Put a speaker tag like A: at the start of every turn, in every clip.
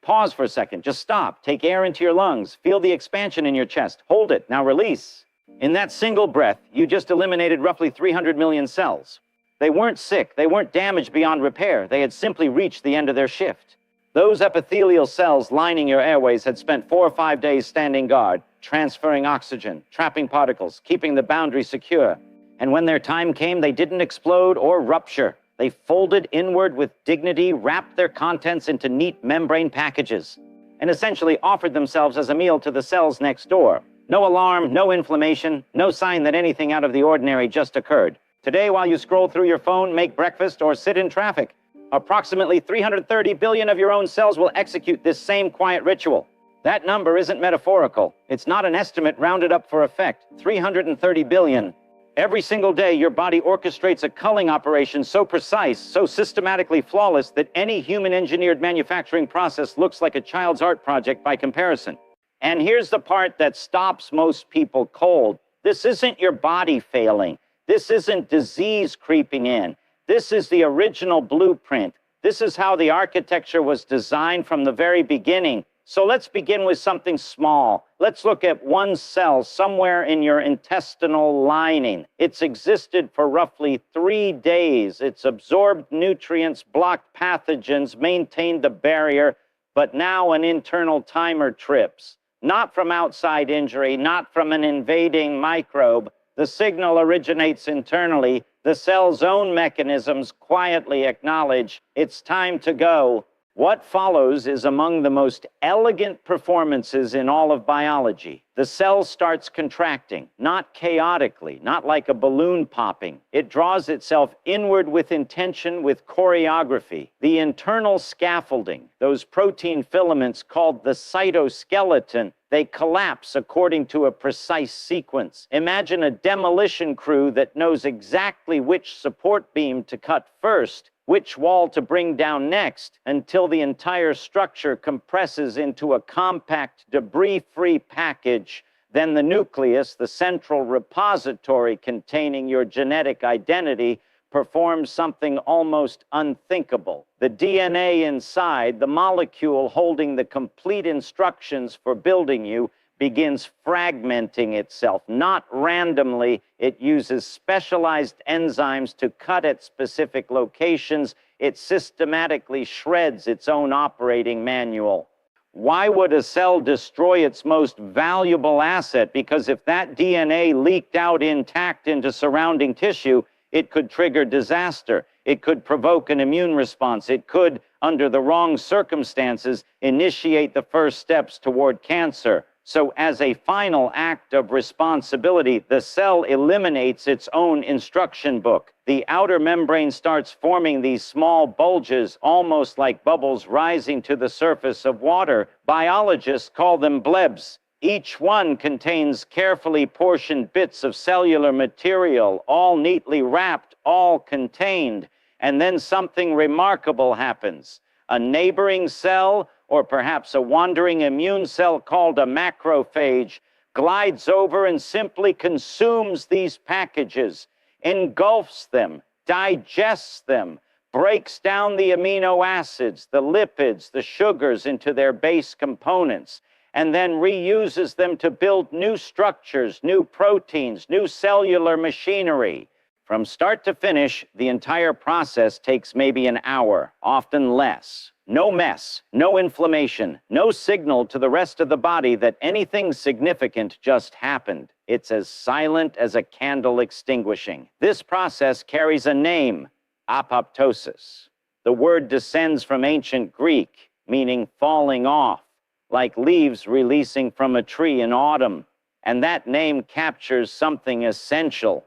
A: Pause for a second. Just stop. Take air into your lungs. Feel the expansion in your chest. Hold it. Now release. In that single breath, you just eliminated roughly 300 million cells. They weren't sick. They weren't damaged beyond repair. They had simply reached the end of their shift. Those epithelial cells lining your airways had spent 4 or 5 days standing guard, transferring oxygen, trapping particles, keeping the boundary secure. And when their time came, they didn't explode or rupture. They folded inward with dignity, wrapped their contents into neat membrane packages, and essentially offered themselves as a meal to the cells next door. No alarm, no inflammation, no sign that anything out of the ordinary just occurred. Today, while you scroll through your phone, make breakfast, or sit in traffic, approximately 330 billion of your own cells will execute this same quiet ritual. That number isn't metaphorical. It's not an estimate rounded up for effect. 330 billion. Every single day, your body orchestrates a culling operation so precise, so systematically flawless, that any human-engineered manufacturing process looks like a child's art project by comparison. And here's the part that stops most people cold. This isn't your body failing. This isn't disease creeping in. This is the original blueprint. This is how the architecture was designed from the very beginning. So let's begin with something small. Let's look at one cell somewhere in your intestinal lining. It's existed for roughly 3 days. It's absorbed nutrients, blocked pathogens, maintained the barrier, but now an internal timer trips. Not from outside injury, not from an invading microbe. The signal originates internally. The cell's own mechanisms quietly acknowledge it's time to go. What follows is among the most elegant performances in all of biology. The cell starts contracting, not chaotically, not like a balloon popping. It draws itself inward with intention, with choreography. The internal scaffolding, those protein filaments called the cytoskeleton, they collapse according to a precise sequence. Imagine a demolition crew that knows exactly which support beam to cut first, which wall to bring down next, until the entire structure compresses into a compact, debris-free package. Then the nucleus, the central repository containing your genetic identity, performs something almost unthinkable. The DNA inside, the molecule holding the complete instructions for building you, begins fragmenting itself, not randomly. It uses specialized enzymes to cut at specific locations. It systematically shreds its own operating manual. Why would a cell destroy its most valuable asset? Because if that DNA leaked out intact into surrounding tissue, it could trigger disaster. It could provoke an immune response. It could, under the wrong circumstances, initiate the first steps toward cancer. So as a final act of responsibility, the cell eliminates its own instruction book. The outer membrane starts forming these small bulges, almost like bubbles rising to the surface of water. Biologists call them blebs. Each one contains carefully portioned bits of cellular material, all neatly wrapped, all contained. And then something remarkable happens. A neighboring cell, or perhaps a wandering immune cell called a macrophage, glides over and simply consumes these packages, engulfs them, digests them, breaks down the amino acids, the lipids, the sugars into their base components, and then reuses them to build new structures, new proteins, new cellular machinery. From start to finish, the entire process takes maybe an hour, often less. No mess, no inflammation, no signal to the rest of the body that anything significant just happened. It's as silent as a candle extinguishing. This process carries a name, apoptosis. The word descends from ancient Greek, meaning falling off, like leaves releasing from a tree in autumn. And that name captures something essential.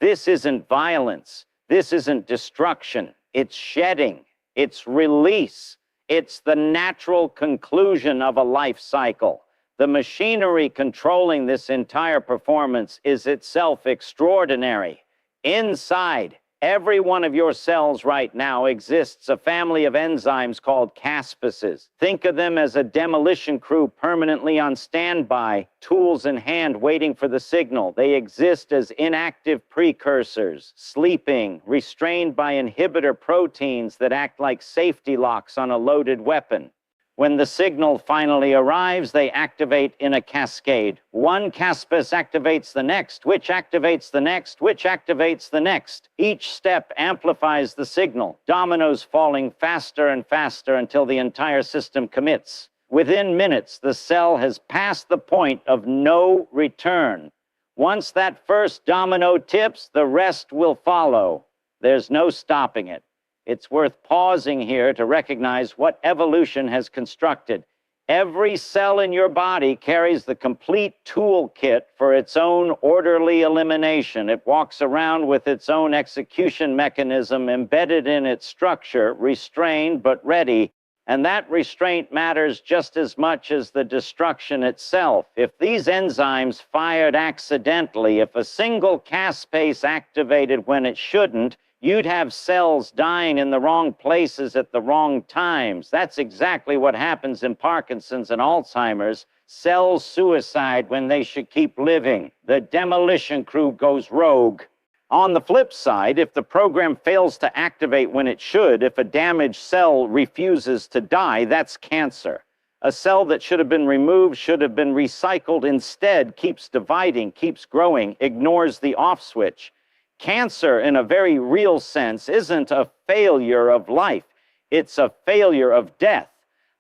A: This isn't violence. This isn't destruction. It's shedding. It's release. It's the natural conclusion of a life cycle. The machinery controlling this entire performance is itself extraordinary. Inside every one of your cells right now exists a family of enzymes called caspases. Think of them as a demolition crew permanently on standby, tools in hand waiting for the signal. They exist as inactive precursors, sleeping, restrained by inhibitor proteins that act like safety locks on a loaded weapon. When the signal finally arrives, they activate in a cascade. One caspase activates the next, which activates the next, which activates the next. Each step amplifies the signal, dominoes falling faster and faster until the entire system commits. Within minutes, the cell has passed the point of no return. Once that first domino tips, the rest will follow. There's no stopping it. It's worth pausing here to recognize what evolution has constructed. Every cell in your body carries the complete toolkit for its own orderly elimination. It walks around with its own execution mechanism embedded in its structure, restrained but ready. And that restraint matters just as much as the destruction itself. If these enzymes fired accidentally, if a single caspase activated when it shouldn't, you'd have cells dying in the wrong places at the wrong times. That's exactly what happens in Parkinson's and Alzheimer's. Cells suicide when they should keep living. The demolition crew goes rogue. On the flip side, if the program fails to activate when it should, if a damaged cell refuses to die, that's cancer. A cell that should have been removed, should have been recycled, instead keeps dividing, keeps growing, ignores the off switch. Cancer, in a very real sense, isn't a failure of life. It's a failure of death.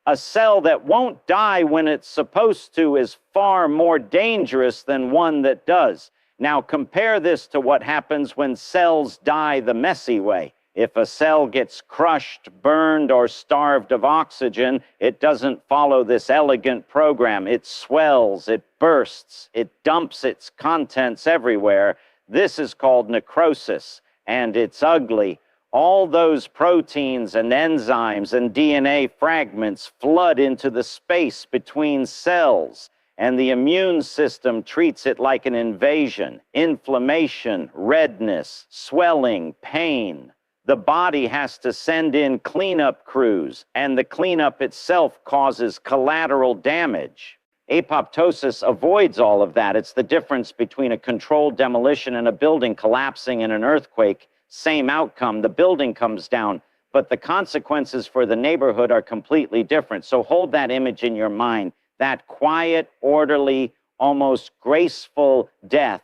A: A cell that won't die when it's supposed to is far more dangerous than one that does. Now compare this to what happens when cells die the messy way. If a cell gets crushed, burned, or starved of oxygen, it doesn't follow this elegant program. It swells, it bursts, it dumps its contents everywhere. This is called necrosis, and it's ugly. All those proteins and enzymes and DNA fragments flood into the space between cells, and the immune system treats it like an invasion. Inflammation, redness, swelling, pain. The body has to send in cleanup crews, and the cleanup itself causes collateral damage. Apoptosis avoids all of that. It's the difference between a controlled demolition and a building collapsing in an earthquake. Same outcome, the building comes down, but the consequences for the neighborhood are completely different. So hold that image in your mind, that quiet, orderly, almost graceful death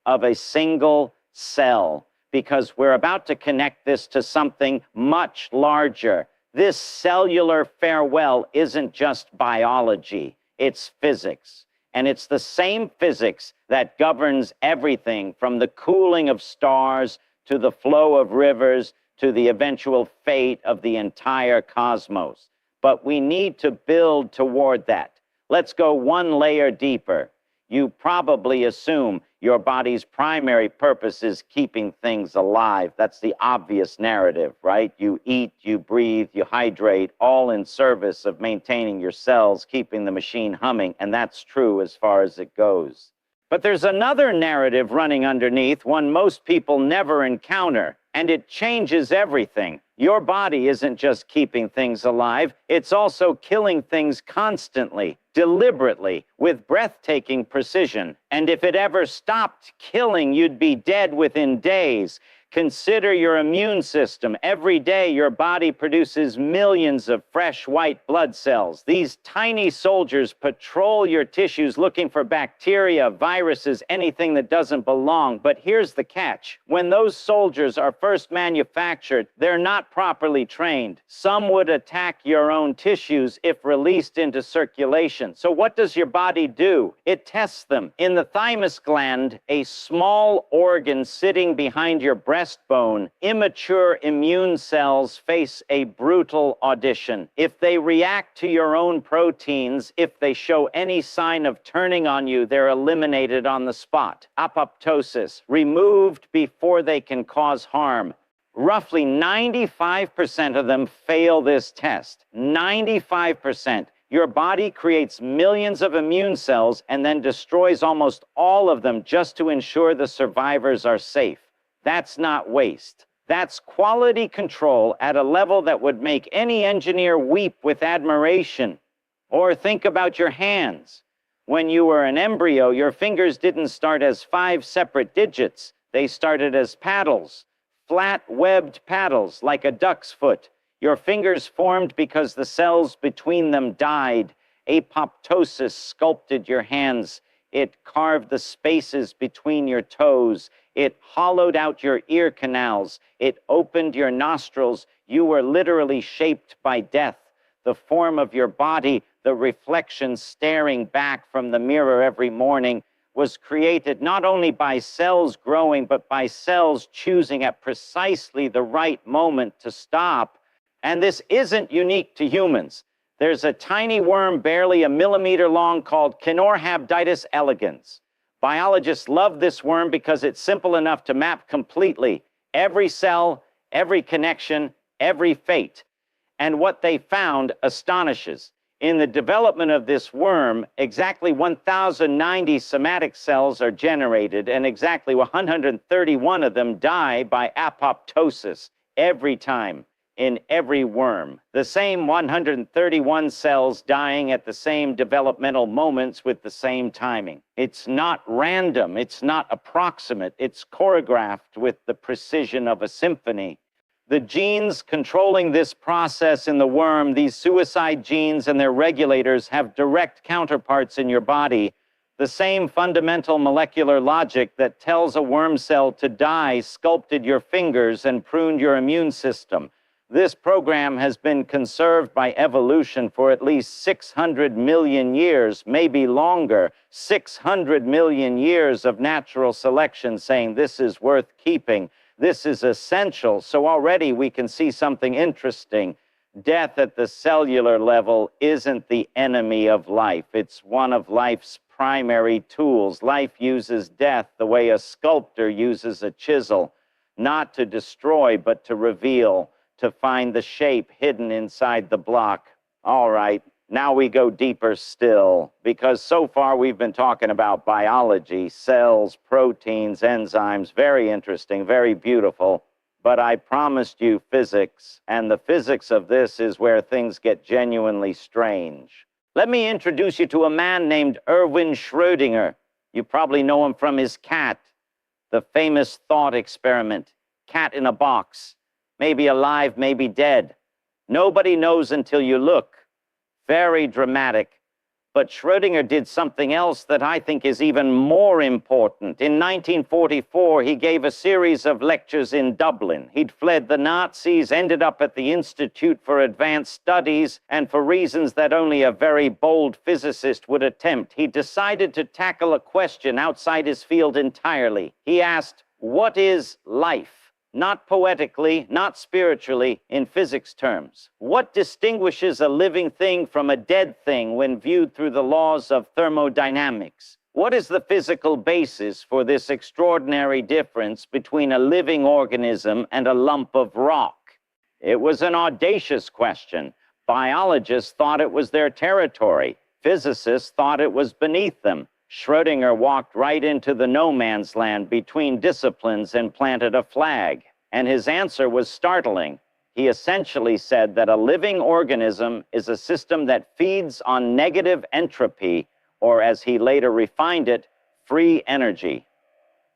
A: of a single cell, because we're about to connect this to something much larger. This cellular farewell isn't just biology. It's physics, and it's the same physics that governs everything from the cooling of stars to the flow of rivers to the eventual fate of the entire cosmos. But we need to build toward that. Let's go one layer deeper. You probably assume your body's primary purpose is keeping things alive. That's the obvious narrative, right? You eat, you breathe, you hydrate, all in service of maintaining your cells, keeping the machine humming, and that's true as far as it goes. But there's another narrative running underneath, one most people never encounter, and it changes everything. Your body isn't just keeping things alive, it's also killing things constantly, deliberately, with breathtaking precision. And if it ever stopped killing, you'd be dead within days. Consider your immune system. Every day, your body produces millions of fresh white blood cells. These tiny soldiers patrol your tissues looking for bacteria, viruses, anything that doesn't belong. But here's the catch. When those soldiers are first manufactured, they're not properly trained. Some would attack your own tissues if released into circulation. So what does your body do? It tests them. In the thymus gland, a small organ sitting behind your breastbone, immature immune cells face a brutal audition. If they react to your own proteins, if they show any sign of turning on you, they're eliminated on the spot. Apoptosis, removed before they can cause harm. Roughly 95% of them fail this test. 95%. Your body creates millions of immune cells and then destroys almost all of them just to ensure the survivors are safe. That's not waste. That's quality control at a level that would make any engineer weep with admiration. Or think about your hands. When you were an embryo, your fingers didn't start as 5 separate digits. They started as paddles, flat webbed paddles like a duck's foot. Your fingers formed because the cells between them died. Apoptosis sculpted your hands. It carved the spaces between your toes. It hollowed out your ear canals. It opened your nostrils. You were literally shaped by death. The form of your body, the reflection staring back from the mirror every morning, was created not only by cells growing, but by cells choosing at precisely the right moment to stop. And this isn't unique to humans. There's a tiny worm barely a millimeter long called Caenorhabditis elegans. Biologists love this worm because it's simple enough to map completely every cell, every connection, every fate. And what they found astonishes. In the development of this worm, exactly 1,090 somatic cells are generated, and exactly 131 of them die by apoptosis every time in every worm. The same 131 cells dying at the same developmental moments with the same timing. It's not random, it's not approximate, it's choreographed with the precision of a symphony. The genes controlling this process in the worm, these suicide genes and their regulators, have direct counterparts in your body. The same fundamental molecular logic that tells a worm cell to die sculpted your fingers and pruned your immune system. This program has been conserved by evolution for at least 600 million years, maybe longer. 600 million years of natural selection saying this is worth keeping. This is essential, so already we can see something interesting. Death at the cellular level isn't the enemy of life. It's one of life's primary tools. Life uses death the way a sculptor uses a chisel, not to destroy, but to reveal, to find the shape hidden inside the block. All right, now we go deeper still, because so far we've been talking about biology, cells, proteins, enzymes, very interesting, very beautiful. But I promised you physics, and the physics of this is where things get genuinely strange. Let me introduce you to a man named Erwin Schrödinger. You probably know him from his cat, the famous thought experiment, cat in a box, maybe alive, maybe dead. Nobody knows until you look. Very dramatic. But Schrödinger did something else that I think is even more important. In 1944, he gave a series of lectures in Dublin. He'd fled the Nazis, ended up at the Institute for Advanced Studies, and for reasons that only a very bold physicist would attempt, he decided to tackle a question outside his field entirely. He asked, what is life? Not poetically, not spiritually, in physics terms. What distinguishes a living thing from a dead thing when viewed through the laws of thermodynamics? What is the physical basis for this extraordinary difference between a living organism and a lump of rock? It was an audacious question. Biologists thought it was their territory. Physicists thought it was beneath them. Schrödinger walked right into the no man's land between disciplines and planted a flag. And his answer was startling. He essentially said that a living organism is a system that feeds on negative entropy, or as he later refined it, free energy.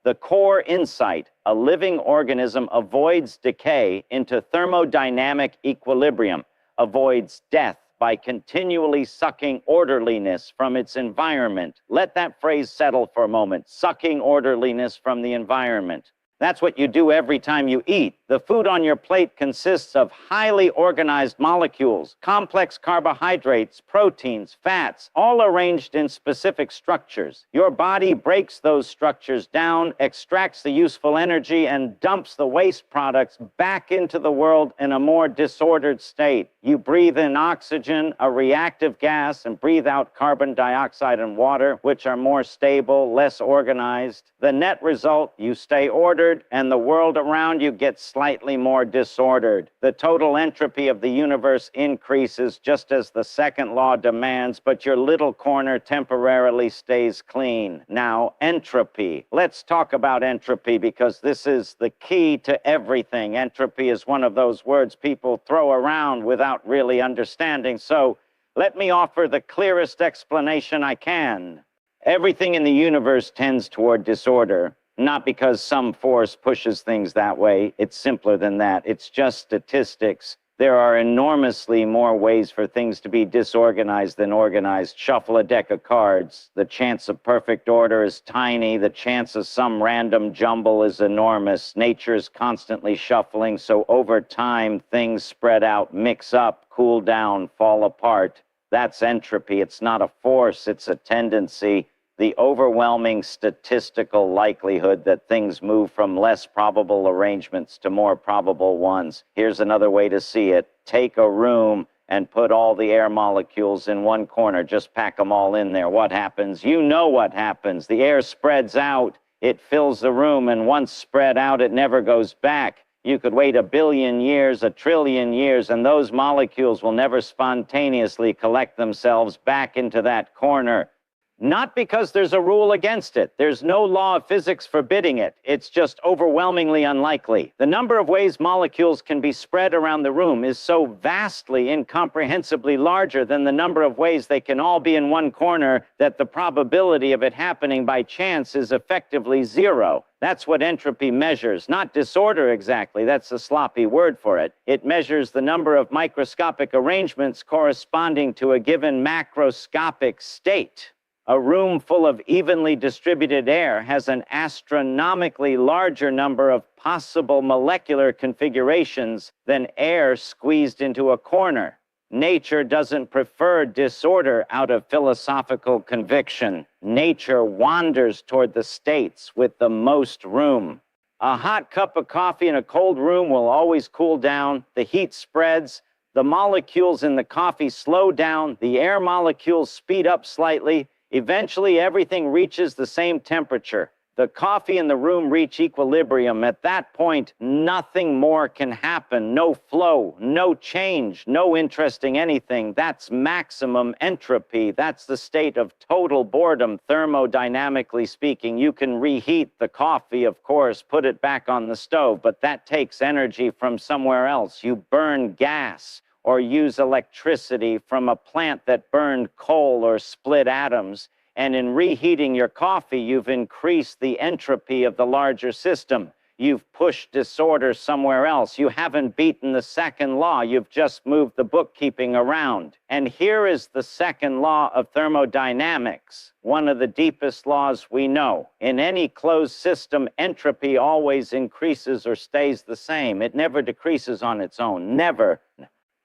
A: The core insight, a living organism avoids decay into thermodynamic equilibrium, avoids death by continually sucking orderliness from its environment. Let that phrase settle for a moment, sucking orderliness from the environment. That's what you do every time you eat. The food on your plate consists of highly organized molecules, complex carbohydrates, proteins, fats, all arranged in specific structures. Your body breaks those structures down, extracts the useful energy, and dumps the waste products back into the world in a more disordered state. You breathe in oxygen, a reactive gas, and breathe out carbon dioxide and water, which are more stable, less organized. The net result, you stay ordered, and the world around you gets slightly more disordered. The total entropy of the universe increases just as the second law demands, but your little corner temporarily stays clean. Now, entropy. Let's talk about entropy because this is the key to everything. Entropy is one of those words people throw around without really understanding, so let me offer the clearest explanation I can. Everything in the universe tends toward disorder. Not because some force pushes things that way. It's simpler than that. It's just statistics. There are enormously more ways for things to be disorganized than organized. Shuffle a deck of cards. The chance of perfect order is tiny. The chance of some random jumble is enormous. Nature is constantly shuffling, so over time, things spread out, mix up, cool down, fall apart. That's entropy. It's not a force, it's a tendency. The overwhelming statistical likelihood that things move from less probable arrangements to more probable ones. Here's another way to see it. Take a room and put all the air molecules in one corner. Just pack them all in there. What happens? You know what happens. The air spreads out. It fills the room, and once spread out, it never goes back. You could wait 1 billion years, 1 trillion years, and those molecules will never spontaneously collect themselves back into that corner. Not because there's a rule against it. There's no law of physics forbidding it. It's just overwhelmingly unlikely. The number of ways molecules can be spread around the room is so vastly, incomprehensibly larger than the number of ways they can all be in one corner that the probability of it happening by chance is effectively zero. That's what entropy measures, not disorder exactly. That's a sloppy word for it. It measures the number of microscopic arrangements corresponding to a given macroscopic state. A room full of evenly distributed air has an astronomically larger number of possible molecular configurations than air squeezed into a corner. Nature doesn't prefer disorder out of philosophical conviction. Nature wanders toward the states with the most room. A hot cup of coffee in a cold room will always cool down. The heat spreads. The molecules in the coffee slow down. The air molecules speed up slightly. Eventually, everything reaches the same temperature. The coffee and the room reach equilibrium. At that point, nothing more can happen. No flow, no change, no interesting anything. That's maximum entropy. That's the state of total boredom, thermodynamically speaking. You can reheat the coffee, of course, put it back on the stove, but that takes energy from somewhere else. You burn gas or use electricity from a plant that burned coal or split atoms. And in reheating your coffee, you've increased the entropy of the larger system. You've pushed disorder somewhere else. You haven't beaten the second law. You've just moved the bookkeeping around. And here is the second law of thermodynamics, one of the deepest laws we know. In any closed system, entropy always increases or stays the same. It never decreases on its own, never.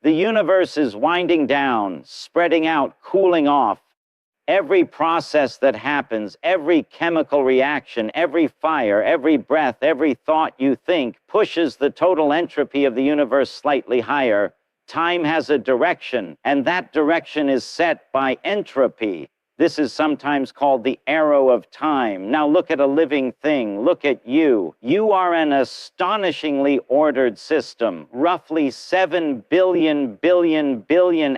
A: The universe is winding down, spreading out, cooling off. Every process that happens, every chemical reaction, every fire, every breath, every thought you think pushes the total entropy of the universe slightly higher. Time has a direction, and that direction is set by entropy. This is sometimes called the arrow of time. Now look at a living thing. Look at you. You are an astonishingly ordered system. Roughly 7 billion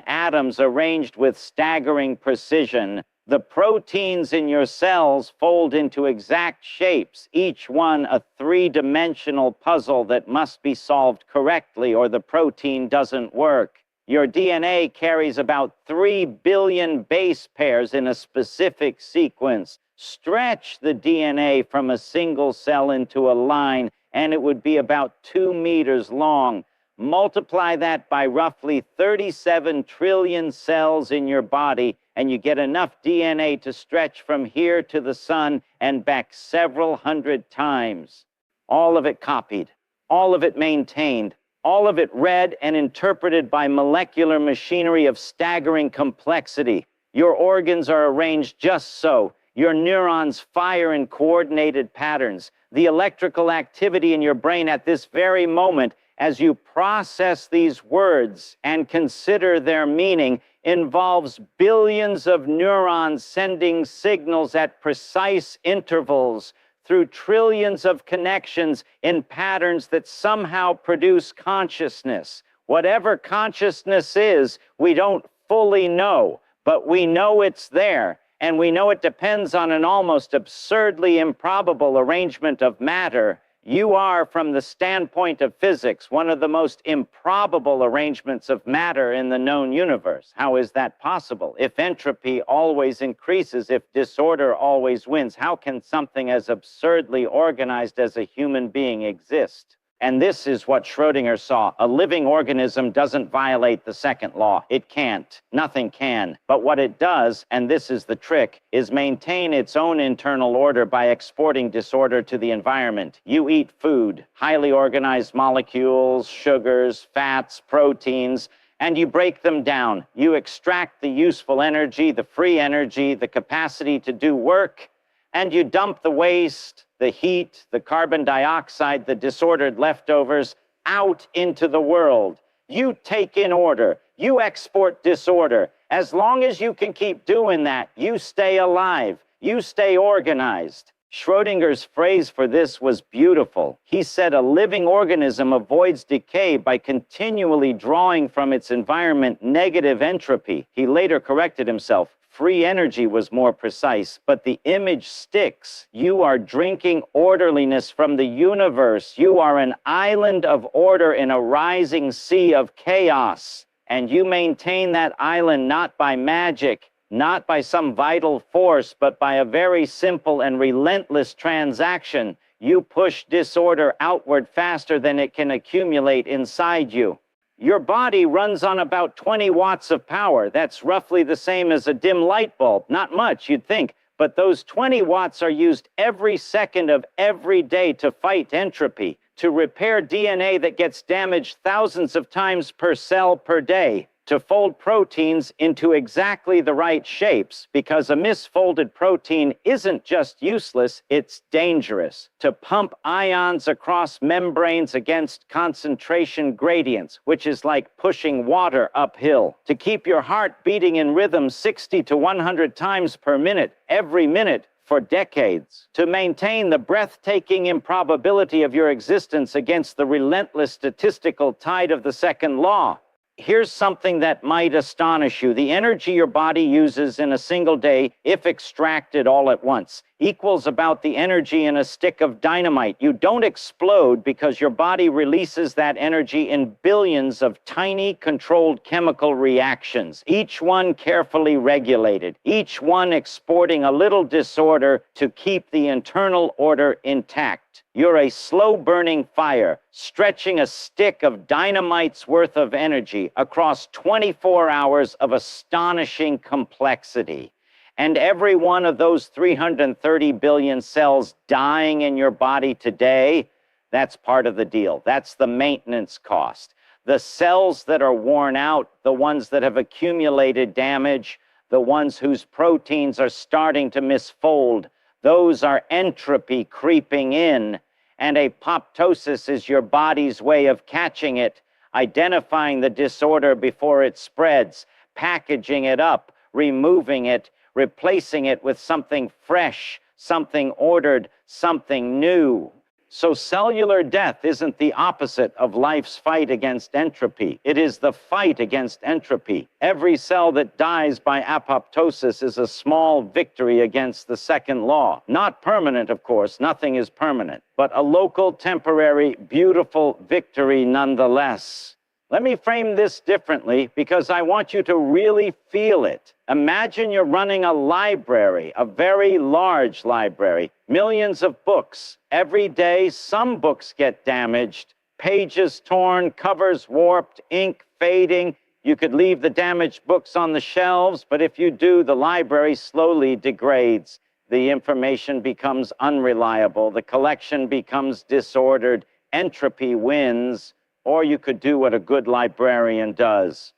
A: atoms arranged with staggering precision. The proteins in your cells fold into exact shapes, each one a three-dimensional puzzle that must be solved correctly or the protein doesn't work. Your DNA carries about 3 billion base pairs in a specific sequence. Stretch the DNA from a single cell into a line, and it would be about 2 meters long. Multiply that by roughly 37 trillion cells in your body, and you get enough DNA to stretch from here to the sun and back several hundred times. All of it copied, all of it maintained, all of it read and interpreted by molecular machinery of staggering complexity. Your organs are arranged just so. Your neurons fire in coordinated patterns. The electrical activity in your brain at this very moment, as you process these words and consider their meaning, involves billions of neurons sending signals at precise intervals through trillions of connections in patterns that somehow produce consciousness. Whatever consciousness is, we don't fully know, but we know it's there, and we know it depends on an almost absurdly improbable arrangement of matter. You are, from the standpoint of physics, one of the most improbable arrangements of matter in the known universe. How is that possible? If entropy always increases, if disorder always wins, how can something as absurdly organized as a human being exist? And this is what Schrödinger saw. A living organism doesn't violate the second law. It can't. Nothing can. But what it does, and this is the trick, is maintain its own internal order by exporting disorder to the environment. You eat food, highly organized molecules, sugars, fats, proteins, and you break them down. You extract the useful energy, the free energy, the capacity to do work, and you dump the waste, the heat, the carbon dioxide, the disordered leftovers out into the world. You take in order. You export disorder. As long as you can keep doing that, you stay alive. You stay organized. Schrödinger's phrase for this was beautiful. He said a living organism avoids decay by continually drawing from its environment negative entropy. He later corrected himself. Free energy was more precise, but the image sticks. You are drinking orderliness from the universe. You are an island of order in a rising sea of chaos. And you maintain that island not by magic, not by some vital force, but by a very simple and relentless transaction. You push disorder outward faster than it can accumulate inside you. Your body runs on about 20 watts of power. That's roughly the same as a dim light bulb. Not much, you'd think, but those 20 watts are used every second of every day to fight entropy, to repair DNA that gets damaged thousands of times per cell per day, to fold proteins into exactly the right shapes, because a misfolded protein isn't just useless, it's dangerous, to pump ions across membranes against concentration gradients, which is like pushing water uphill, to keep your heart beating in rhythm 60 to 100 times per minute, every minute, for decades, to maintain the breathtaking improbability of your existence against the relentless statistical tide of the second law. Here's something that might astonish you. The energy your body uses in a single day, if extracted all at once, equals about the energy in a stick of dynamite. You don't explode because your body releases that energy in billions of tiny controlled chemical reactions, each one carefully regulated, each one exporting a little disorder to keep the internal order intact. You're a slow-burning fire, stretching a stick of dynamite's worth of energy across 24 hours of astonishing complexity. And every one of those 330 billion cells dying in your body today, that's part of the deal. That's the maintenance cost. The cells that are worn out, the ones that have accumulated damage, the ones whose proteins are starting to misfold, those are entropy creeping in, and apoptosis is your body's way of catching it, identifying the disorder before it spreads, packaging it up, removing it, replacing it with something fresh, something ordered, something new. So cellular death isn't the opposite of life's fight against entropy. It is the fight against entropy. Every cell that dies by apoptosis is a small victory against the second law. Not permanent, of course, nothing is permanent, but a local, temporary, beautiful victory nonetheless. Let me frame this differently because I want you to really feel it. Imagine you're running a library, a very large library, millions of books. Every day, some books get damaged, pages torn, covers warped, ink fading. You could leave the damaged books on the shelves, but if you do, the library slowly degrades. The information becomes unreliable. The collection becomes disordered. Entropy wins. Or you could do what a good librarian does.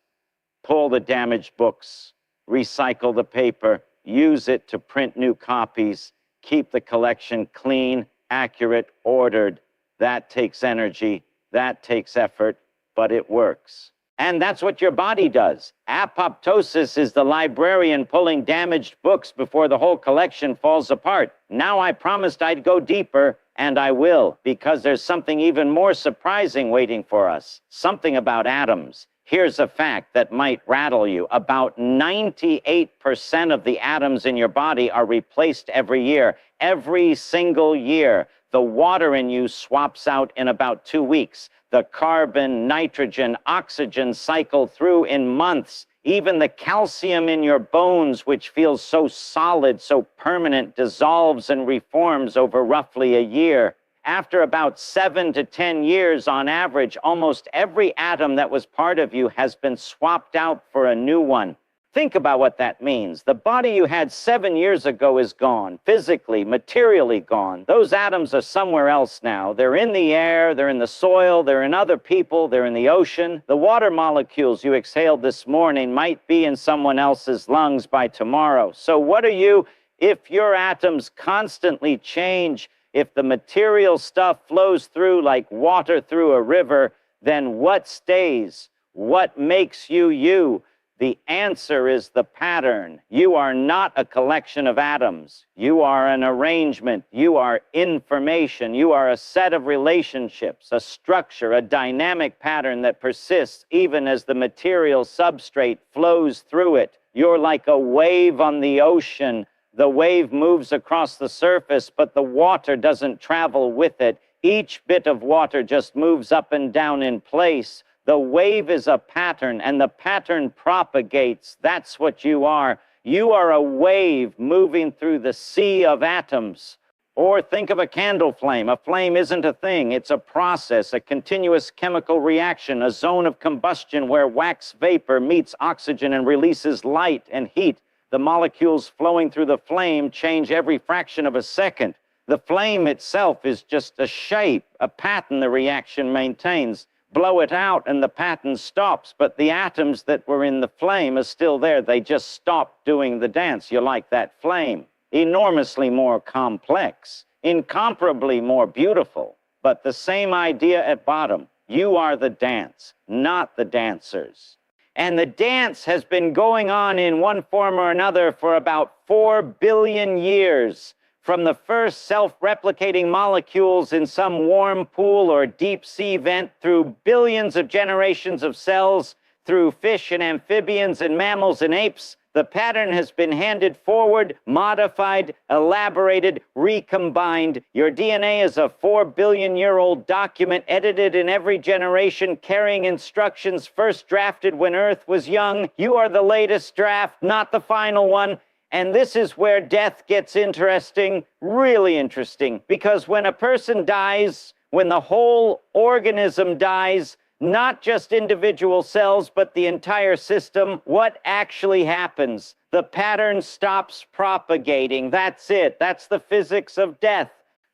A: Pull the damaged books, recycle the paper, use it to print new copies, keep the collection clean, accurate, ordered. That takes energy, that takes effort, but it works. And that's what your body does. Apoptosis is the librarian pulling damaged books before the whole collection falls apart. Now I promised I'd go deeper, and I will, because there's something even more surprising waiting for us. Something about atoms. Here's a fact that might rattle you. About 98% of the atoms in your body are replaced every year. Every single year. The water in you swaps out in about 2 weeks. The carbon, nitrogen, oxygen cycle through in months. Even the calcium in your bones, which feels so solid, so permanent, dissolves and reforms over roughly a year. After about 7 to 10 years on average, almost every atom that was part of you has been swapped out for a new one. Think about what that means. The body you had 7 years ago is gone, physically, materially gone. Those atoms are somewhere else now. They're in the air, they're in the soil, they're in other people, they're in the ocean. The water molecules you exhaled this morning might be in someone else's lungs by tomorrow. So what are you if your atoms constantly change? If the material stuff flows through like water through a river, then what stays? What makes you you? The answer is the pattern. You are not a collection of atoms. You are an arrangement. You are information. You are a set of relationships, a structure, a dynamic pattern that persists even as the material substrate flows through it. You're like a wave on the ocean. The wave moves across the surface, but the water doesn't travel with it. Each bit of water just moves up and down in place. The wave is a pattern, and the pattern propagates. That's what you are. You are a wave moving through the sea of atoms. Or think of a candle flame. A flame isn't a thing. It's a process, a continuous chemical reaction, a zone of combustion where wax vapor meets oxygen and releases light and heat. The molecules flowing through the flame change every fraction of a second. The flame itself is just a shape, a pattern the reaction maintains. Blow it out and the pattern stops, but the atoms that were in the flame are still there. They just stopped doing the dance. You're like that flame. Enormously more complex, incomparably more beautiful, but the same idea at bottom. You are the dance, not the dancers. And the dance has been going on in one form or another for about 4 billion years. From the first self-replicating molecules in some warm pool or deep sea vent, through billions of generations of cells, through fish and amphibians and mammals and apes, the pattern has been handed forward, modified, elaborated, recombined. Your DNA is a 4 billion-year-old document edited in every generation, carrying instructions first drafted when Earth was young. You are the latest draft, not the final one. And this is where death gets interesting, really interesting, because when a person dies, when the whole organism dies, not just individual cells, but the entire system, what actually happens? The pattern stops propagating. That's it. That's the physics of death.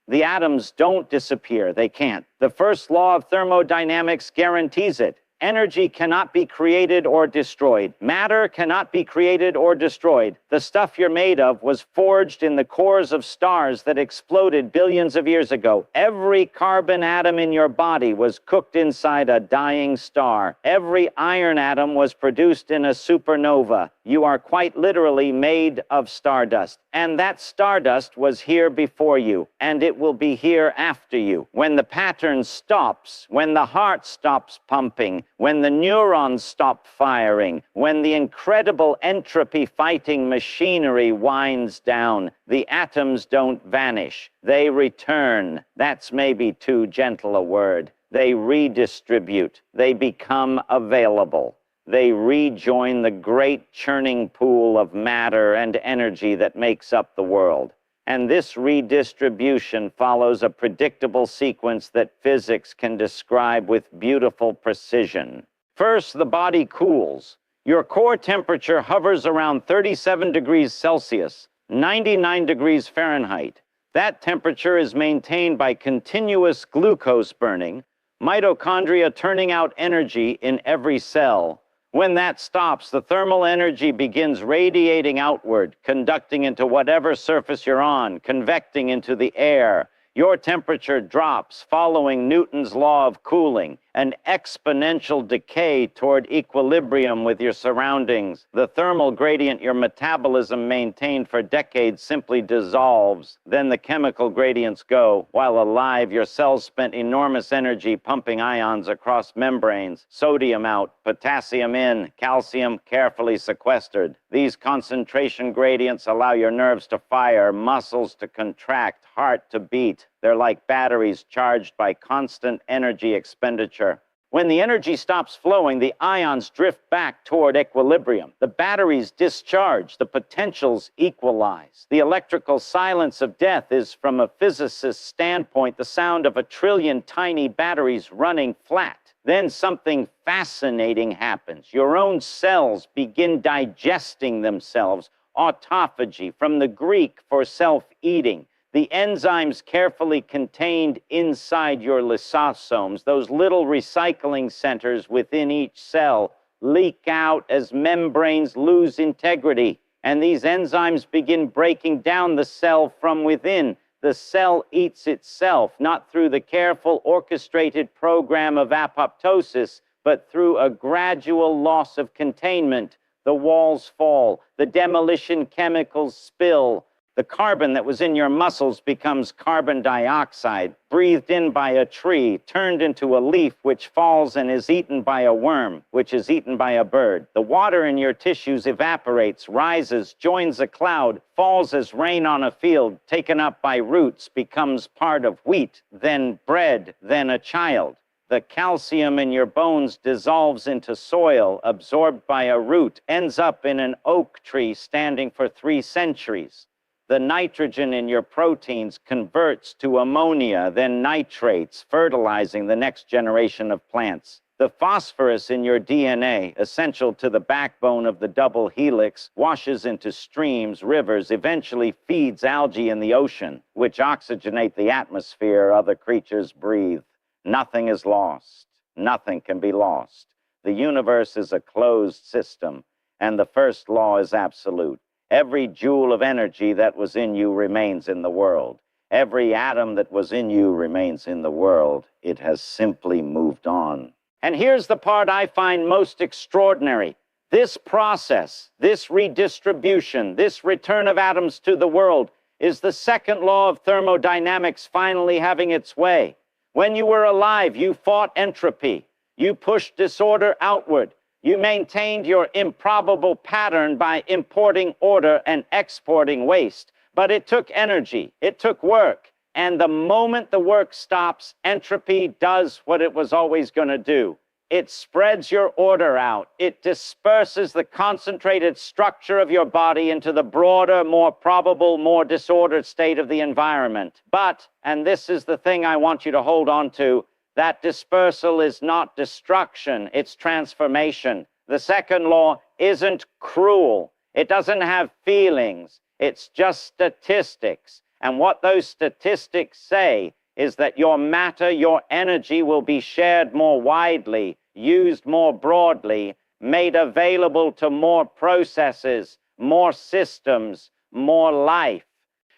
A: The atoms don't disappear. They can't. The first law of thermodynamics guarantees it. Energy cannot be created or destroyed. Matter cannot be created or destroyed. The stuff you're made of was forged in the cores of stars that exploded billions of years ago. Every carbon atom in your body was cooked inside a dying star. Every iron atom was produced in a supernova. You are quite literally made of stardust. And that stardust was here before you, and it will be here after you. When the pattern stops, when the heart stops pumping, when the neurons stop firing, when the incredible entropy fighting machinery winds down, the atoms don't vanish. They return. That's maybe too gentle a word. They redistribute. They become available. They rejoin the great churning pool of matter and energy that makes up the world. And this redistribution follows a predictable sequence that physics can describe with beautiful precision. First, the body cools. Your core temperature hovers around 37 degrees Celsius, 99 degrees Fahrenheit. That temperature is maintained by continuous glucose burning, mitochondria turning out energy in every cell. When that stops, the thermal energy begins radiating outward, conducting into whatever surface you're on, convecting into the air. Your temperature drops following Newton's law of cooling, an exponential decay toward equilibrium with your surroundings. The thermal gradient your metabolism maintained for decades simply dissolves. Then the chemical gradients go. While alive, your cells spent enormous energy pumping ions across membranes, sodium out, potassium in, calcium carefully sequestered. These concentration gradients allow your nerves to fire, muscles to contract, heart to beat. They're like batteries charged by constant energy expenditure. When the energy stops flowing, the ions drift back toward equilibrium. The batteries discharge, the potentials equalize. The electrical silence of death is, from a physicist's standpoint, the sound of 1 trillion tiny batteries running flat. Then something fascinating happens. Your own cells begin digesting themselves. Autophagy, from the Greek for self-eating. The enzymes carefully contained inside your lysosomes, those little recycling centers within each cell, leak out as membranes lose integrity. And these enzymes begin breaking down the cell from within. The cell eats itself, not through the careful orchestrated program of apoptosis, but through a gradual loss of containment. The walls fall, the demolition chemicals spill. The carbon that was in your muscles becomes carbon dioxide, breathed in by a tree, turned into a leaf which falls and is eaten by a worm, which is eaten by a bird. The water in your tissues evaporates, rises, joins a cloud, falls as rain on a field, taken up by roots, becomes part of wheat, then bread, then a child. The calcium in your bones dissolves into soil, absorbed by a root, ends up in an oak tree standing for 3 centuries. The nitrogen in your proteins converts to ammonia, then nitrates, fertilizing the next generation of plants. The phosphorus in your DNA, essential to the backbone of the double helix, washes into streams, rivers, eventually feeds algae in the ocean, which oxygenate the atmosphere other creatures breathe. Nothing is lost. Nothing can be lost. The universe is a closed system, and the first law is absolute. Every joule of energy that was in you remains in the world. Every atom that was in you remains in the world. It has simply moved on. And here's the part I find most extraordinary. This process, this redistribution, this return of atoms to the world is the second law of thermodynamics finally having its way. When you were alive, you fought entropy. You pushed disorder outward. You maintained your improbable pattern by importing order and exporting waste. But it took energy, it took work. And the moment the work stops, entropy does what it was always going to do. It spreads your order out. It disperses the concentrated structure of your body into the broader, more probable, more disordered state of the environment. But, and this is the thing I want you to hold on to, that dispersal is not destruction, it's transformation. The second law isn't cruel. It doesn't have feelings. It's just statistics. And what those statistics say is that your matter, your energy will be shared more widely, used more broadly, made available to more processes, more systems, more life.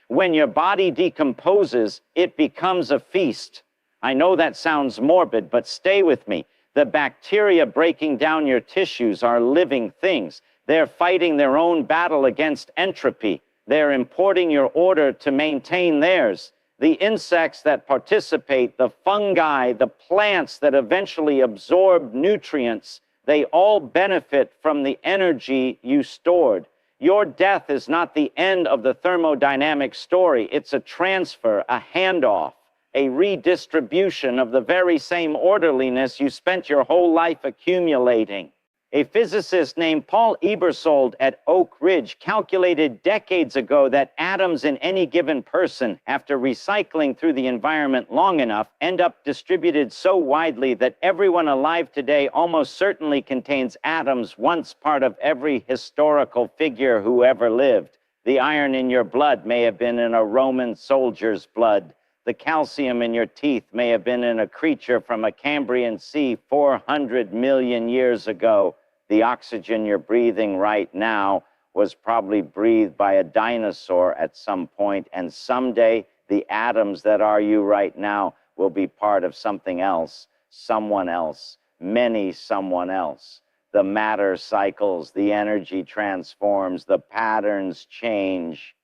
A: When your body decomposes, it becomes a feast. I know that sounds morbid, but stay with me. The bacteria breaking down your tissues are living things. They're fighting their own battle against entropy. They're importing your order to maintain theirs. The insects that participate, the fungi, the plants that eventually absorb nutrients, they all benefit from the energy you stored. Your death is not the end of the thermodynamic story. It's a transfer, a handoff, a redistribution of the very same orderliness you spent your whole life accumulating. A physicist named Paul Ebersold at Oak Ridge calculated decades ago that atoms in any given person, after recycling through the environment long enough, end up distributed so widely that everyone alive today almost certainly contains atoms once part of every historical figure who ever lived. The iron in your blood may have been in a Roman soldier's blood. The calcium in your teeth may have been in a creature from a Cambrian sea 400 million years ago. The oxygen you're breathing right now was probably breathed by a dinosaur at some point, and someday the atoms that are you right now will be part of something else, someone else, many someone else. The matter cycles, the energy transforms, the patterns change.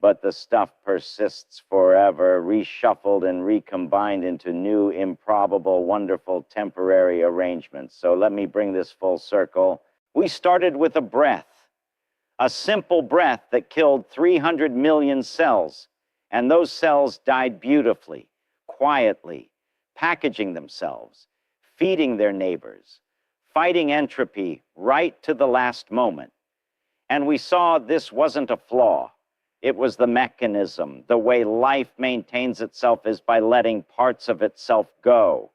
A: But the stuff persists forever, reshuffled and recombined into new, improbable, wonderful, temporary arrangements. So let me bring this full circle. We started with a breath, a simple breath that killed 300 million cells. And those cells died beautifully, quietly, packaging themselves, feeding their neighbors, fighting entropy right to the last moment. And we saw this wasn't a flaw. It was the mechanism. The way life maintains itself is by letting parts of itself go.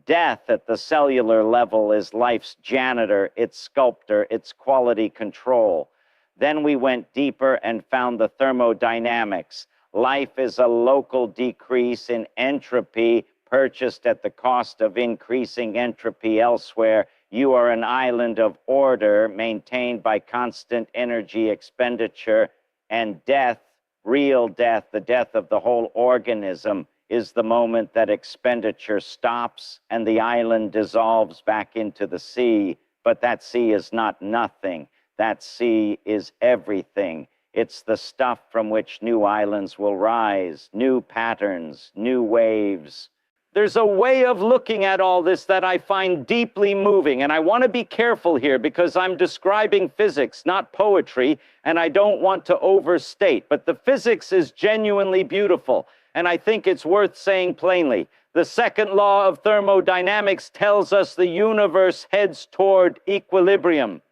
A: Death at the cellular level is life's janitor, its sculptor, its quality control. Then we went deeper and found the thermodynamics. Life is a local decrease in entropy purchased at the cost of increasing entropy elsewhere. You are an island of order maintained by constant energy expenditure, and death, real death, the death of the whole organism, is the moment that expenditure stops and the island dissolves back into the sea. But that sea is not nothing. That sea is everything. It's the stuff from which new islands will rise, new patterns, new waves. There's a way of looking at all this that I find deeply moving, and I want to be careful here because I'm describing physics, not poetry, and I don't want to overstate, but the physics is genuinely beautiful, and I think it's worth saying plainly. The second law of thermodynamics tells us the universe heads toward equilibrium,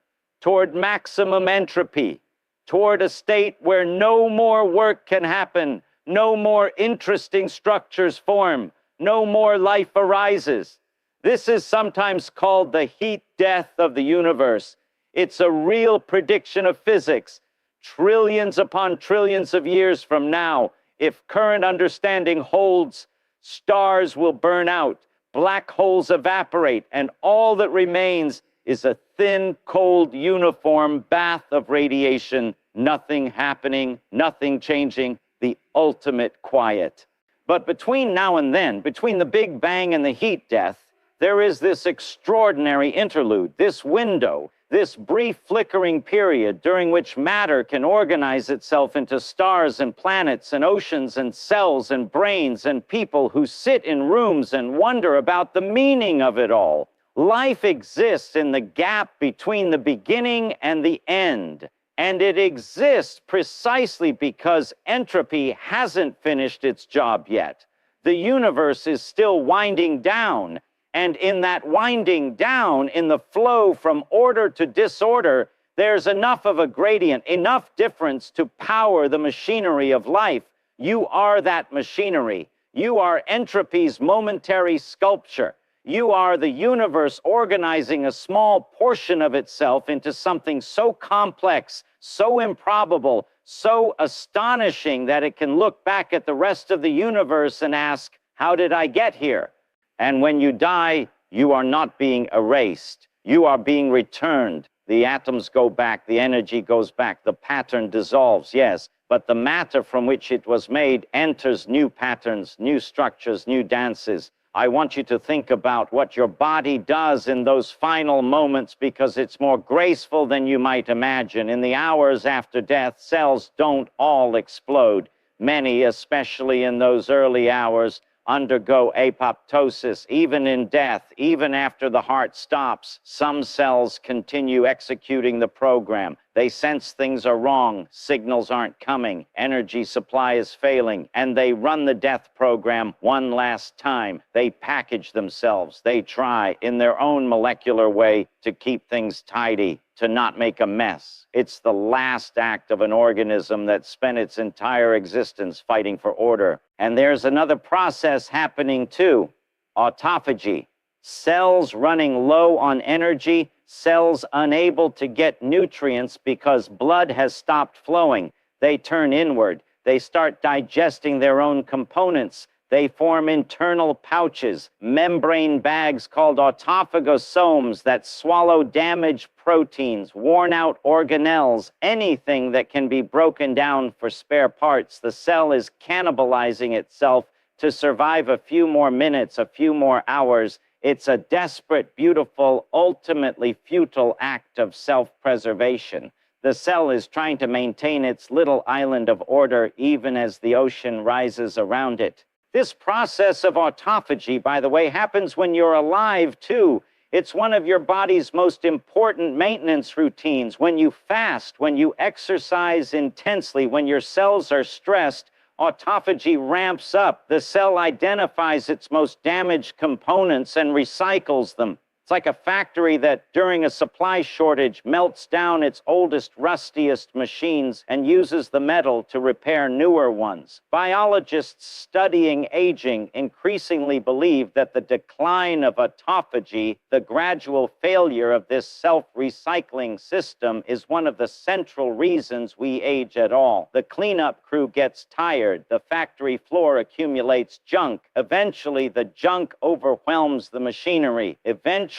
A: toward maximum entropy, toward a state where no more work can happen, no more interesting structures form, no more life arises. This is sometimes called the heat death of the universe. It's a real prediction of physics. Trillions upon trillions of years from now, if current understanding holds, stars will burn out, black holes evaporate, and all that remains is a thin, cold, uniform bath of radiation, nothing happening, nothing changing, the ultimate quiet. But between now and then, between the Big Bang and the heat death, there is this extraordinary interlude, this window, this brief flickering period during which matter can organize itself into stars and planets and oceans and cells and brains and people who sit in rooms and wonder about the meaning of it all. Life exists in the gap between the beginning and the end. And it exists precisely because entropy hasn't finished its job yet. The universe is still winding down. And in that winding down, in the flow from order to disorder, there's enough of a gradient, enough difference to power the machinery of life. You are that machinery. You are entropy's momentary sculpture. You are the universe organizing a small portion of itself into something so complex, so improbable, so astonishing that it can look back at the rest of the universe and ask, how did I get here? And when you die, you are not being erased. You are being returned. The atoms go back, the energy goes back, the pattern dissolves, yes, but the matter from which it was made enters new patterns, new structures, new dances. I want you to think about what your body does in those final moments because it's more graceful than you might imagine. In the hours after death, cells don't all explode. Many, especially in those early hours, undergo apoptosis. Even in death, even after the heart stops, some cells continue executing the program. They sense things are wrong, signals aren't coming, energy supply is failing, and they run the death program one last time. They package themselves. They try, in their own molecular way, to keep things tidy, to not make a mess. It's the last act of an organism that spent its entire existence fighting for order. And there's another process happening too, autophagy. Cells running low on energy, cells unable to get nutrients because blood has stopped flowing. They turn inward. They start digesting their own components. They form internal pouches, membrane bags called autophagosomes that swallow damaged proteins, worn-out organelles, anything that can be broken down for spare parts. The cell is cannibalizing itself to survive a few more minutes, a few more hours. It's a desperate, beautiful, ultimately futile act of self-preservation. The cell is trying to maintain its little island of order even as the ocean rises around it. This process of autophagy, by the way, happens when you're alive, too. It's one of your body's most important maintenance routines. When you fast, when you exercise intensely, when your cells are stressed, Autophagy ramps up. The cell identifies its most damaged components and recycles them. It's like a factory that, during a supply shortage, melts down its oldest, rustiest machines and uses the metal to repair newer ones. Biologists studying aging increasingly believe that the decline of autophagy, the gradual failure of this self-recycling system, is one of the central reasons we age at all. The cleanup crew gets tired. The factory floor accumulates junk. Eventually, the junk overwhelms the machinery. Eventually,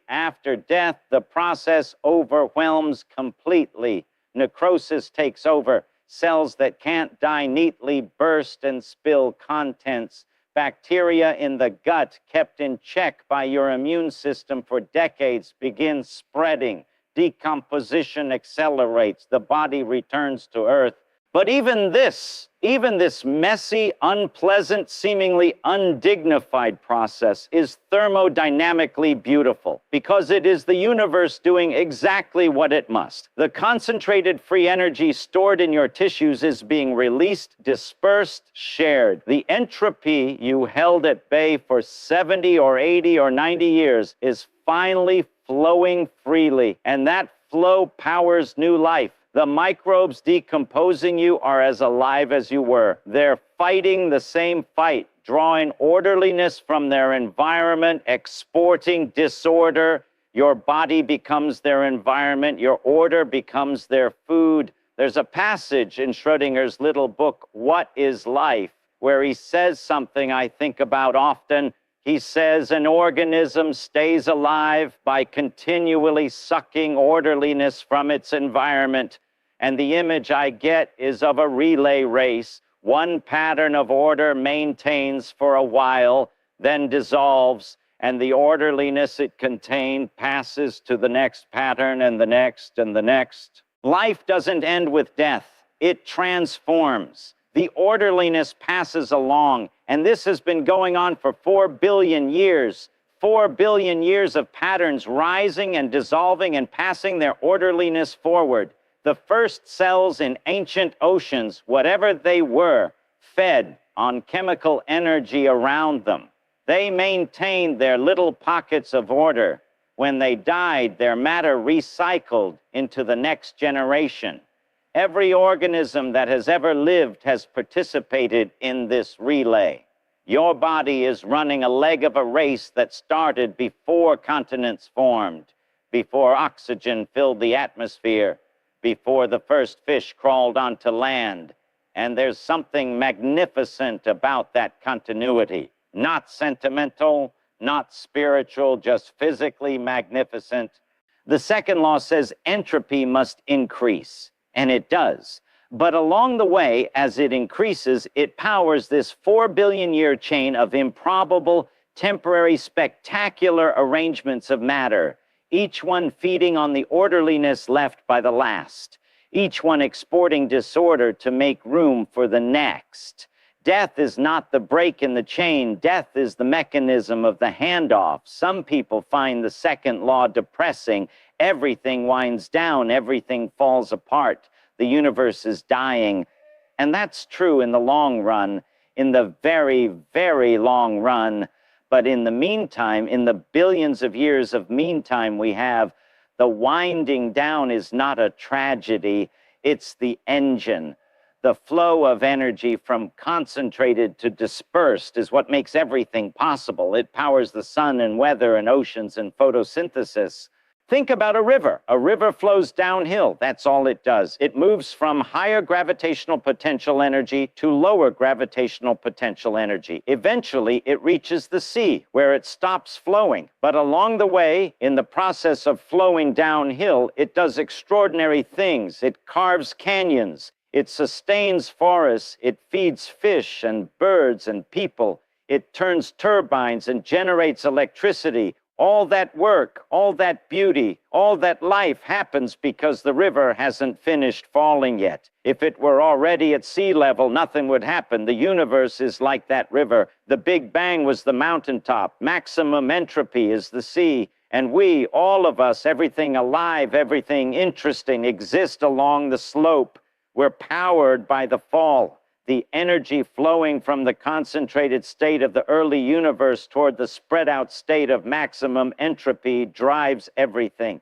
A: after death, the process overwhelms completely. Necrosis takes over. Cells that can't die neatly burst and spill contents. Bacteria in the gut, kept in check by your immune system for decades, begin spreading. Decomposition accelerates. The body returns to Earth. But even this messy, unpleasant, seemingly undignified process is thermodynamically beautiful because it is the universe doing exactly what it must. The concentrated free energy stored in your tissues is being released, dispersed, shared. The entropy you held at bay for 70 or 80 or 90 years is finally flowing freely, and that flow powers new life. The microbes decomposing you are as alive as you were. They're fighting the same fight, drawing orderliness from their environment, exporting disorder. Your body becomes their environment. Your order becomes their food. There's a passage in Schrödinger's little book, What is Life?, where he says something I think about often. He says an organism stays alive by continually sucking orderliness from its environment. And the image I get is of a relay race. One pattern of order maintains for a while, then dissolves, and the orderliness it contained passes to the next pattern and the next and the next. Life doesn't end with death. It transforms. The orderliness passes along, and this has been going on for 4 billion years. 4 billion years of patterns rising and dissolving and passing their orderliness forward. The first cells in ancient oceans, whatever they were, fed on chemical energy around them. They maintained their little pockets of order. When they died, their matter recycled into the next generation. Every organism that has ever lived has participated in this relay. Your body is running a leg of a race that started before continents formed, before oxygen filled the atmosphere, before the first fish crawled onto land. And there's something magnificent about that continuity. Not sentimental, not spiritual, just physically magnificent. The second law says entropy must increase. And it does. But along the way, as it increases, it powers this 4 billion year chain of improbable, temporary, spectacular arrangements of matter, each one feeding on the orderliness left by the last, each one exporting disorder to make room for the next. Death is not the break in the chain. Death is the mechanism of the handoff. Some people find the second law depressing. Everything winds down, everything falls apart. The universe is dying. And that's true in the long run, in the very, very long run. But in the meantime, in the billions of years of meantime we have, the winding down is not a tragedy, it's the engine. The flow of energy from concentrated to dispersed is what makes everything possible. It powers the sun and weather and oceans and photosynthesis. Think about a river. A river flows downhill. That's all it does. It moves from higher gravitational potential energy to lower gravitational potential energy. Eventually, it reaches the sea, where it stops flowing. But along the way, in the process of flowing downhill, it does extraordinary things. It carves canyons. It sustains forests. It feeds fish and birds and people. It turns turbines and generates electricity. All that work, all that beauty, all that life happens because the river hasn't finished falling yet. If it were already at sea level, nothing would happen. The universe is like that river. The Big Bang was the mountaintop. Maximum entropy is the sea. And we, all of us, everything alive, everything interesting, exist along the slope. We're powered by the fall. The energy flowing from the concentrated state of the early universe toward the spread out state of maximum entropy drives everything.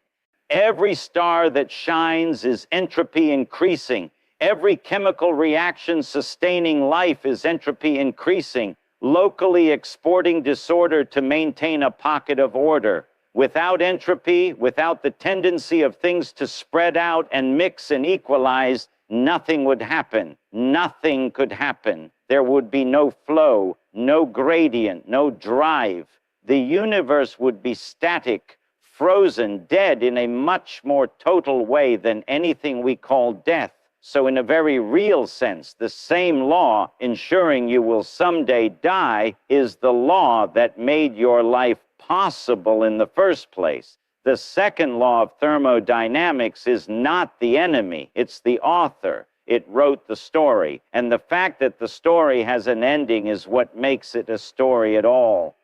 A: Every star that shines is entropy increasing. Every chemical reaction sustaining life is entropy increasing, locally exporting disorder to maintain a pocket of order. Without entropy, without the tendency of things to spread out and mix and equalize, nothing would happen. Nothing could happen. There would be no flow, no gradient, no drive. The universe would be static, frozen, dead in a much more total way than anything we call death. So in a very real sense, the same law ensuring you will someday die is the law that made your life possible in the first place. The second law of thermodynamics is not the enemy, it's the author. It wrote the story, and the fact that the story has an ending is what makes it a story at all.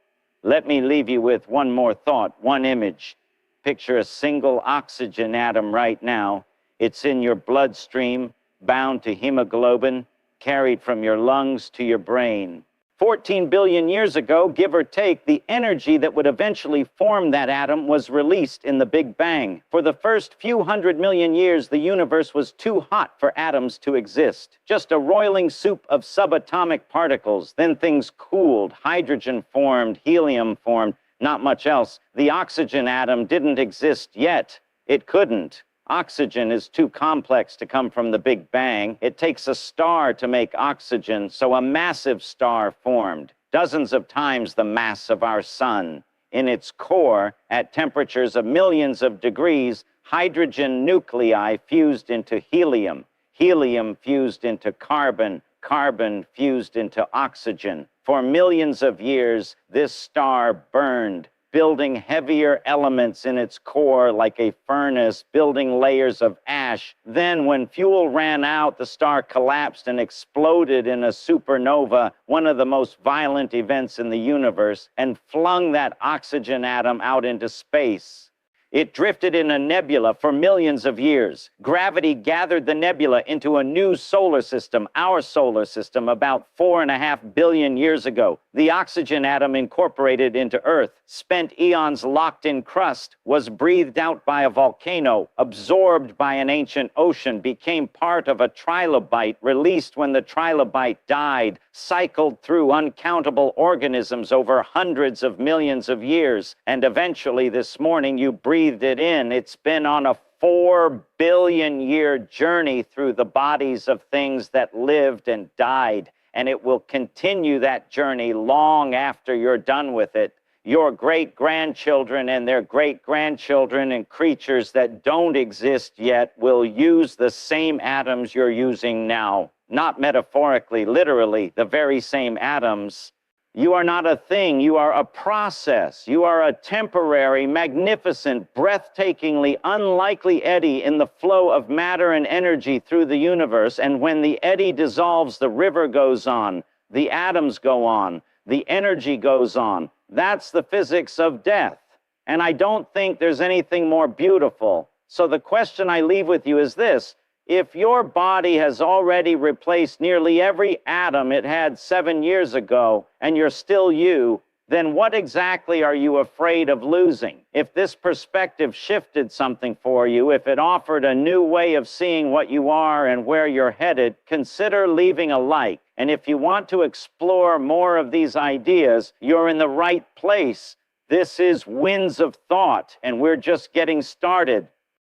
A: Let me leave you with one more thought, one image. Picture a single oxygen atom right now. It's in your bloodstream, bound to hemoglobin, carried from your lungs to your brain. 14 billion years ago, give or take, the energy that would eventually form that atom was released in the Big Bang. For the first few 100 million years, the universe was too hot for atoms to exist. Just a roiling soup of subatomic particles. Then things cooled, hydrogen formed, helium formed, not much else. The oxygen atom didn't exist yet. It couldn't. Oxygen is too complex to come from the Big Bang. It takes a star to make oxygen, so a massive star formed, dozens of times the mass of our sun. In its core, at temperatures of millions of degrees, hydrogen nuclei fused into helium, helium fused into carbon, carbon fused into oxygen. For millions of years, this star burned, building heavier elements in its core like a furnace, building layers of ash. Then, when fuel ran out, the star collapsed and exploded in a supernova, one of the most violent events in the universe, and flung that oxygen atom out into space. It drifted in a nebula for millions of years. Gravity gathered the nebula into a new solar system, our solar system, about 4.5 billion years ago. The oxygen atom incorporated into Earth, spent eons locked in crust, was breathed out by a volcano, absorbed by an ancient ocean, became part of a trilobite, released when the trilobite died, cycled through uncountable organisms over hundreds of millions of years, and eventually this morning you breathed it in. It's been on a 4 billion year journey through the bodies of things that lived and died, and it will continue that journey long after you're done with it. Your great-grandchildren and their great-grandchildren and creatures that don't exist yet will use the same atoms you're using now. Not metaphorically, literally, the very same atoms. You are not a thing, you are a process. You are a temporary, magnificent, breathtakingly unlikely eddy in the flow of matter and energy through the universe, and when the eddy dissolves, the river goes on, the atoms go on, the energy goes on. That's the physics of death. And I don't think there's anything more beautiful. So the question I leave with you is this. If your body has already replaced nearly every atom it had 7 years ago, and you're still you, then what exactly are you afraid of losing? If this perspective shifted something for you, if it offered a new way of seeing what you are and where you're headed, consider leaving a like. And if you want to explore more of these ideas, you're in the right place. This is Winds of Thought, and we're just getting started.